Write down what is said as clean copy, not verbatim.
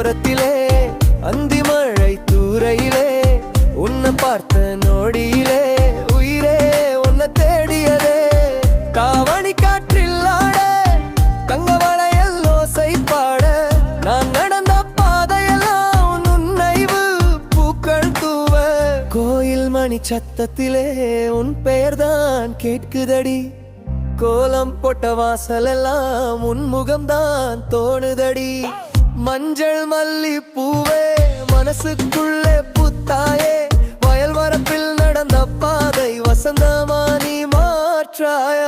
ஓரத்திலே அந்தி மழை தூரையிலே உன்னை பார்த்த நோடியிலே உயிரே உன்னை தேடியதே காவணி காற்றில் ஆட தங்க வளையல் ஓசை பாட நான் நடந்த பாதையெல்லாம் உன்னைவு பூக்கள் தூவ கோயில் மணி சத்தத்திலே உன் பெயர்தான் கேட்குதடி கோலம் போட்ட வாசல் எல்லாம் உன் முகம்தான் தோணுதடி மஞ்சள் மல்லி பூவே மனசுக்குள்ளே புத்தாயே வயல் வரப்பில் நடந்த பாதை வசந்தமானி மாற்றாயே